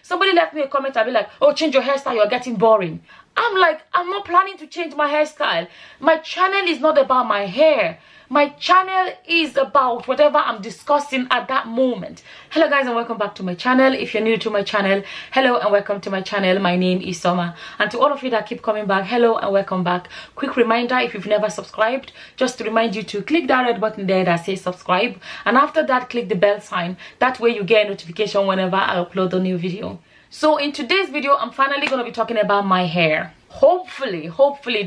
Somebody left me a comment, I'll be like, oh, change your hairstyle, you're getting boring. I'm like, I'm not planning to change my hairstyle. My channel is not about my hair. My channel is about whatever I'm discussing at that moment. Hello guys, and welcome back to my channel. If you're new to my channel, hello and welcome to my channel. My name is Summer, and to all of you that keep coming back, hello and welcome back. Quick reminder, if you've never subscribed, just to remind you to click that red button there that says subscribe, and after that click the bell sign. That way you get a notification whenever I upload a new video. So in today's video, I'm finally going to be talking about my hair. Hopefully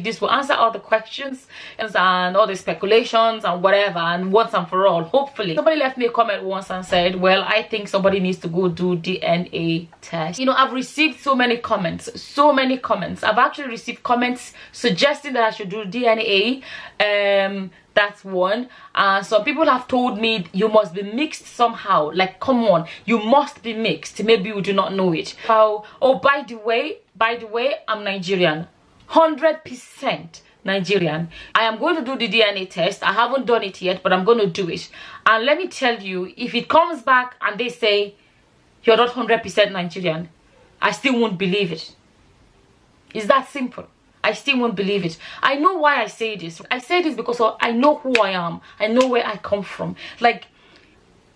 this will answer all the questions and all the speculations and whatever, and once and for all. Hopefully. Somebody left me a comment once and said, well, I think somebody needs to go do DNA test. You know, I've received so many comments. I've actually received comments suggesting that I should do DNA. That's one. Some people have told me you must be mixed somehow. Like, come on, you must be mixed. Maybe you do not know it. Oh, by the way, I'm Nigerian. 100% Nigerian. I am going to do the DNA test. I haven't done it yet, but I'm going to do it. And let me tell you, if it comes back and they say you're not 100% Nigerian, I still won't believe it. It's that simple. I still won't believe it. I know why I say this. I say this because I know who I am. I know where I come from. Like,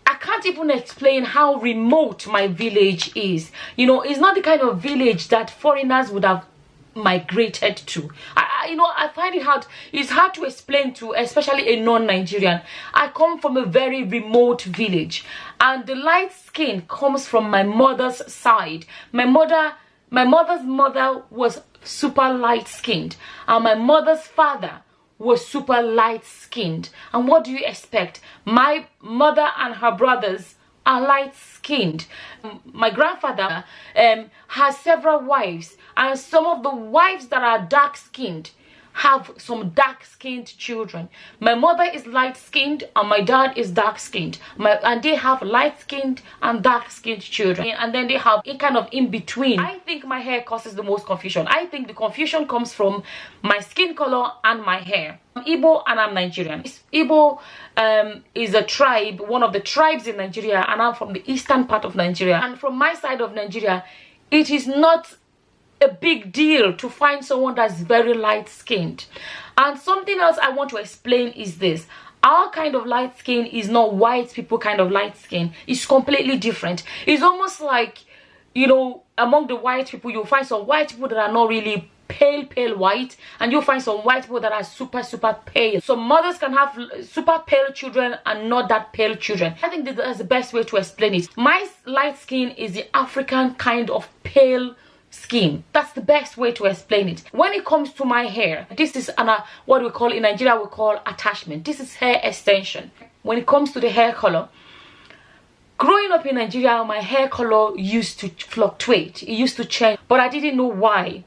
I can't even explain how remote my village is. You know, it's not the kind of village that foreigners would have migrated to. I find it hard. It's hard to explain to, especially a non-Nigerian. I come from a very remote village, and the light skin comes from my mother's side. My mother's mother was super light skinned, and my mother's father was super light skinned. And what do you expect? My mother and her brothers are light skinned. My grandfather has several wives, and some of the wives that are dark skinned have some dark skinned children. My mother is light skinned and my dad is dark skinned, and they have light skinned and dark skinned children, and then they have a kind of in between. I think my hair causes the most confusion. I think the confusion comes from my skin color and my hair. I'm Igbo and I'm Nigerian. Igbo is a tribe, one of the tribes in Nigeria, and I'm from the eastern part of Nigeria. And from my side of Nigeria, it is not a big deal to find someone that's very light skinned. And something else I want to explain is this: our kind of light skin is not white people kind of light skin. It's completely different. It's almost like, you know, among the white people, you'll find some white people that are not really pale white, and you'll find some white people that are super pale. So mothers can have super pale children and not that pale children. I think that's the best way to explain it. My light skin is the African kind of pale skin. That's the best way to explain it. When it comes to my hair, this is what we call in Nigeria, we call attachment. This is hair extension. When it comes to the hair color, growing up in Nigeria, my hair color used to fluctuate. It used to change, but I didn't know why.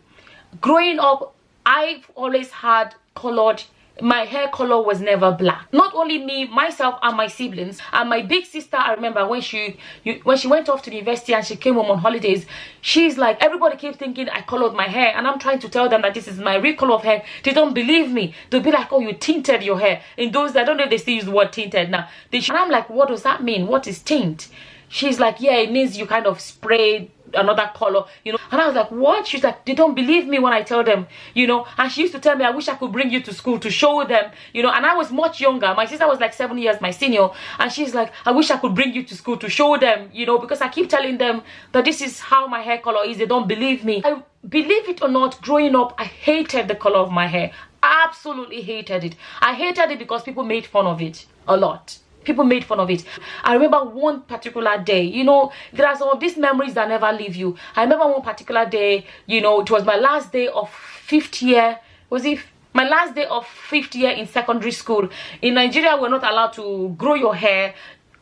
Growing up, I've always had colored. My hair color was never black. Not only me, myself and my siblings, and my big sister. I remember when she went off to the university and she came home on holidays, she's like, everybody kept thinking I colored my hair, and I'm trying to tell them that this is my real color of hair. They don't believe me. They'll be like, oh, you tinted your hair. In those, I don't know if they still use the word tinted now. And I'm like, what does that mean? What is tint? She's like, yeah, it means you kind of spray another color, you know. And I was like, what? She's like, they don't believe me when I tell them, you know. And she used to tell me, I wish I could bring you to school to show them, you know. And I was much younger. My sister was like 7 years my senior, and she's like, I wish I could bring you to school to show them, you know, because I keep telling them that this is how my hair color is. They don't believe me. I believe it or not, growing up, I hated the color of my hair. Absolutely hated it. I hated it because people made fun of it a lot. People made fun of it. I remember one particular day, you know, there are some of these memories that never leave you. I remember one particular day, you know, it was my last day of 5th year. Was it my last day of 5th year in secondary school? In Nigeria, we're not allowed to grow your hair.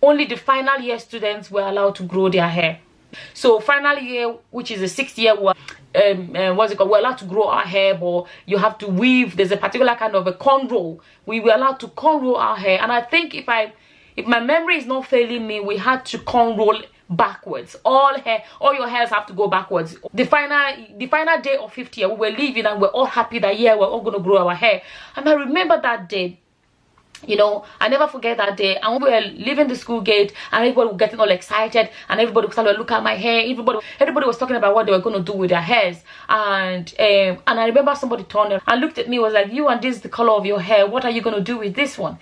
Only the final year students were allowed to grow their hair. So final year, which is the 6th year, what's it called, we're allowed to grow our hair, but you have to weave. There's a particular kind of a cornrow. We were allowed to cornrow our hair, and I think if my memory is not failing me, we had to cornrow backwards. All your hairs have to go backwards. The final day of 5th year, we were leaving and we're all happy that, yeah, we're all gonna grow our hair. And I remember that day, You know, I never forget that day. And when we were leaving the school gate and everybody was getting all excited and everybody started to look at my hair, everybody was talking about what they were going to do with their hairs. And I remember somebody turned and looked at me, was like, you, and this is the color of your hair, what are you going to do with this one?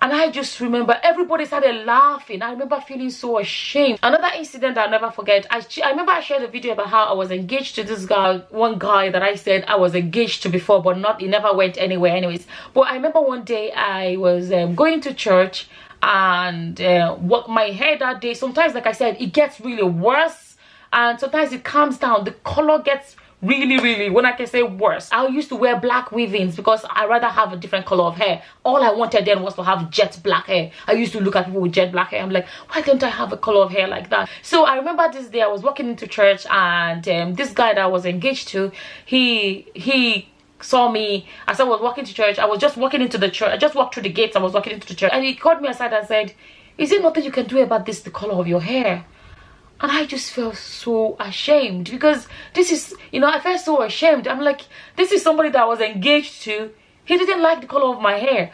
And I just remember everybody started laughing. I remember feeling so ashamed. Another incident I'll never forget, I remember I shared a video about how I was engaged to this guy, one guy that I said I was engaged to before, but it never went anywhere anyways. But I remember one day I was going to church, and what my hair that day, sometimes, like I said, it gets really worse, and sometimes it calms down. The color gets really, when I can say worse. I used to wear black weave-ins because I rather have a different color of hair. All I wanted then was to have jet black hair. I used to look at people with jet black hair. I'm like, why can't I have a color of hair like that? So I remember this day I was walking into church, and this guy that I was engaged to, he saw me as I was walking to church. I was just walking into the church. I just walked through the gates. I was walking into the church, and he called me aside and said, is there nothing you can do about this, the color of your hair? And I just felt so ashamed, because this is, you know, I felt so ashamed. I'm like, this is somebody that I was engaged to. He didn't like the color of my hair.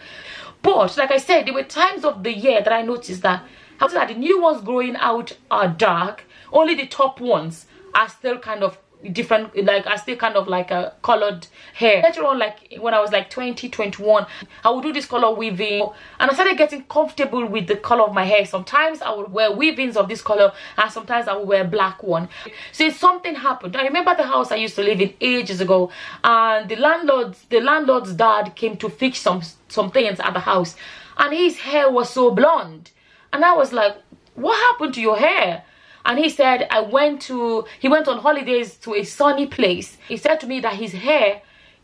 But like I said, there were times of the year that I noticed that the new ones growing out are dark. Only the top ones are still kind of different, like I still kind of like a colored hair. Later on, like when I was like 20, 21, I would do this color weaving, and I started getting comfortable with the color of my hair. Sometimes I would wear weavings of this color, and sometimes I would wear black one. So something happened. I remember the house I used to live in ages ago, and the landlord's dad came to fix some things at the house, and his hair was so blonde, and I was like, what happened to your hair? And he said he went on holidays to a sunny place. He said to me that his hair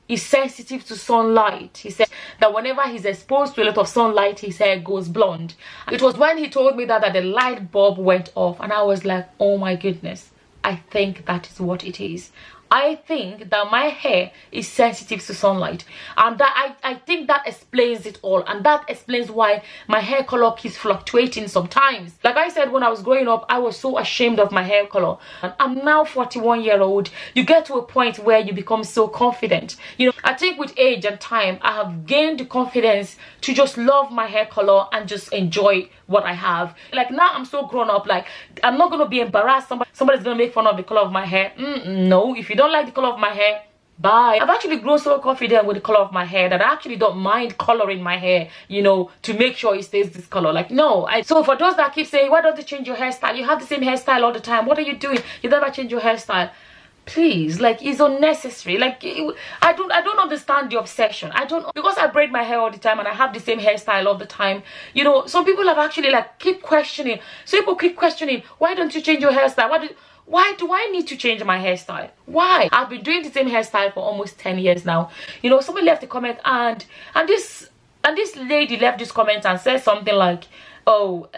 is sensitive to sunlight. He said that whenever he's exposed to a lot of sunlight, his hair goes blonde. It was when he told me that the light bulb went off, and I was like, oh my goodness, I think that is what it is. I think that my hair is sensitive to sunlight, and that I think that explains it all, and that explains why my hair color keeps fluctuating sometimes. Like I said, when I was growing up, I was so ashamed of my hair color, and I'm now 41-year-old. You get to a point where you become so confident. You know, I think with age and time, I have gained the confidence to just love my hair color and just enjoy what I have. Like now I'm so grown up, like I'm not gonna be embarrassed. Somebody's gonna make fun of the color of my hair. No, if you don't like the color of my hair, bye. I've actually grown so confident with the color of my hair that I actually don't mind coloring my hair, you know, to make sure it stays this color. Like, no. So for those that keep saying, why don't you change your hairstyle? You have the same hairstyle all the time. What are you doing? You never change your hairstyle. Please, like, it's unnecessary. Like, I don't understand the obsession. I don't, because I braid my hair all the time and I have the same hairstyle all the time. You know, some people have actually like keep questioning. Some people keep questioning, why don't you change your hairstyle? Why do I need to change my hairstyle? Why? I've been doing the same hairstyle for almost 10 years now. You know, somebody left a comment, and this lady left this comment and said something like, oh,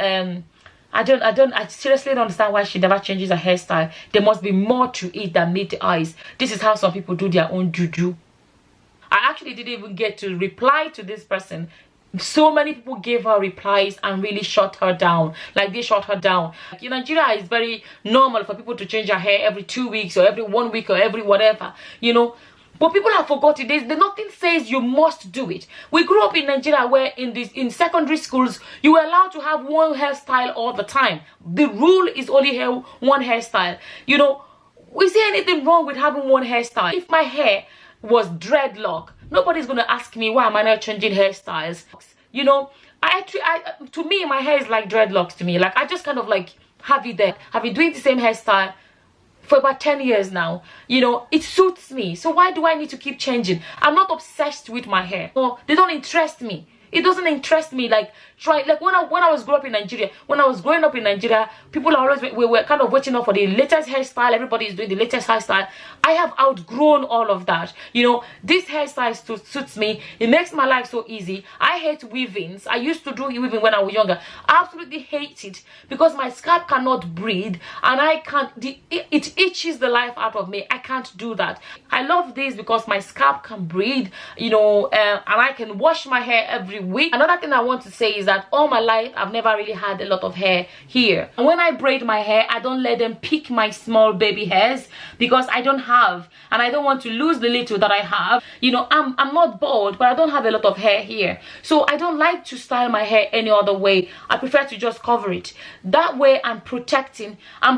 I seriously don't understand why she never changes her hairstyle. There must be more to it than meet the eyes. This is how some people do their own juju. I actually didn't even get to reply to this person. So many people gave her replies and really shut her down. Like, they shut her down. Like, in Nigeria, it's very normal for people to change their hair every 2 weeks or every 1 week or every whatever, you know. But people have forgotten this. Nothing says you must do it. We grew up in Nigeria where in secondary schools, you were allowed to have one hairstyle all the time. The rule is only one hairstyle. You know, is there anything wrong with having one hairstyle? If my hair was dreadlock, nobody's going to ask me why am I not changing hairstyles. You know, to me, my hair is like dreadlocks to me. Like, I just kind of like have it there. I've been doing the same hairstyle for about 10 years now. You know, it suits me. So why do I need to keep changing? I'm not obsessed with my hair. No, they don't interest me. It doesn't interest me. Like, when I was growing up in Nigeria, people are always, we were kind of waiting up for the latest hairstyle. Everybody is doing the latest hairstyle. I have outgrown all of that. You know, this hairstyle suits me. It makes my life so easy. I hate weavings. I used to do weaving when I was younger. I absolutely hate it because my scalp cannot breathe, and I can't, it itches the life out of me. I can't do that. I love this because my scalp can breathe, you know, and I can wash my hair every every week. Another thing I want to say is that all my life I've never really had a lot of hair here, and when I braid my hair I don't let them pick my small baby hairs because I don't have, and I don't want to lose the little that I have. You know, I'm not bald, but I don't have a lot of hair here, so I don't like to style my hair any other way. I prefer to just cover it. That way I'm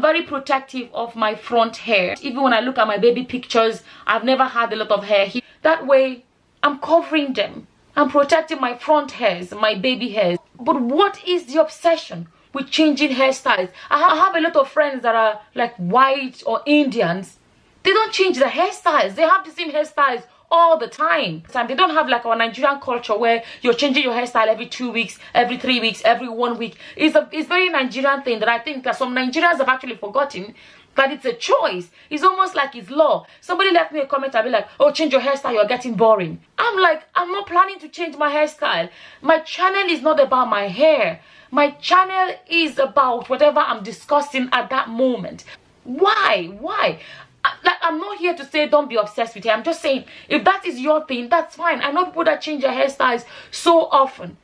very protective of my front hair. Even when I look at my baby pictures, I've never had a lot of hair here. That way I'm covering them. I'm protecting my front hairs, my baby hairs. But what is the obsession with changing hairstyles? I have a lot of friends that are like white or Indians. They don't change their hairstyles. They have the same hairstyles all the time. They don't have like our Nigerian culture where you're changing your hairstyle every 2 weeks, every 3 weeks, every 1 week. It's very Nigerian thing that I think that some Nigerians have actually forgotten that it's a choice. It's almost like it's law. Somebody left me a comment, I'll be like, oh, change your hairstyle, you're getting boring. I'm like, I'm not planning to change my hairstyle. My channel is not about my hair. My channel is about whatever I'm discussing at that moment. Why? Like, I'm not here to say don't be obsessed with it. I'm just saying if that is your thing, that's fine. I know people that change their hairstyles so often.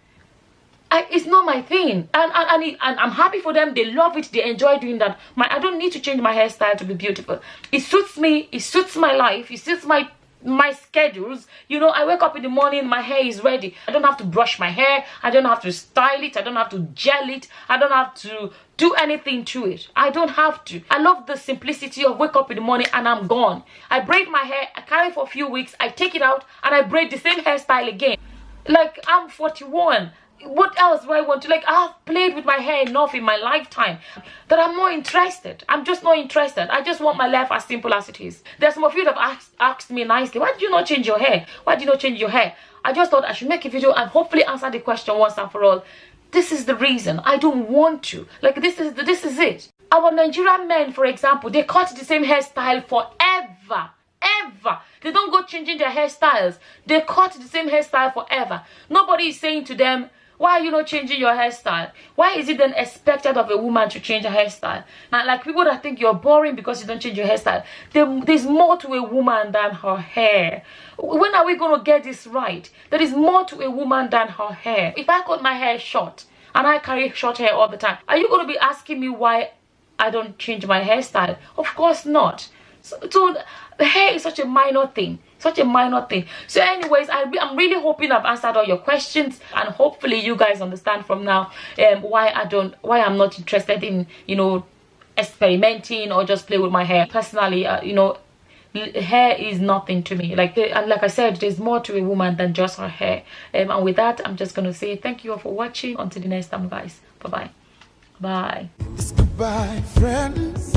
It's not my thing, and I'm happy for them. They love it, they enjoy doing that. I don't need to change my hairstyle to be beautiful. It suits me, it suits my life, it suits my schedules. You know, I wake up in the morning, my hair is ready. I don't have to brush my hair, I don't have to style it, I don't have to gel it, I don't have to do anything to it. I don't have to. I love the simplicity of wake up in the morning and I'm gone. I braid my hair, I carry it for a few weeks, I take it out and I braid the same hairstyle again. Like, I'm 41. What else do I want to? Like, I've played with my hair enough in my lifetime that I'm not interested. I'm just not interested. I just want my life as simple as it is. There's some of you that have asked me nicely, why did you not change your hair? Why did you not change your hair? I just thought I should make a video and hopefully answer the question once and for all. This is the reason. I don't want to. Like, this is it. Our Nigerian men, for example, they cut the same hairstyle forever. They don't go changing their hairstyles. They cut the same hairstyle forever. Nobody is saying to them, why are you not changing your hairstyle? Why is it then expected of a woman to change her hairstyle? Now, like people that think you're boring because you don't change your hairstyle, there's more to a woman than her hair. When are we going to get this right? There is more to a woman than her hair. If I cut my hair short and I carry short hair all the time, are you going to be asking me why I don't change my hairstyle? Of course not. So the hair is such a minor thing. Such a minor thing. So anyways, I'm really hoping I've answered all your questions, and hopefully you guys understand from now why I'm not interested in, you know, experimenting or just play with my hair. Personally, you know, hair is nothing to me. Like I said, there's more to a woman than just her hair. And with that, I'm just gonna say thank you all for watching. Until the next time, guys. Bye bye. Bye. Goodbye, friends.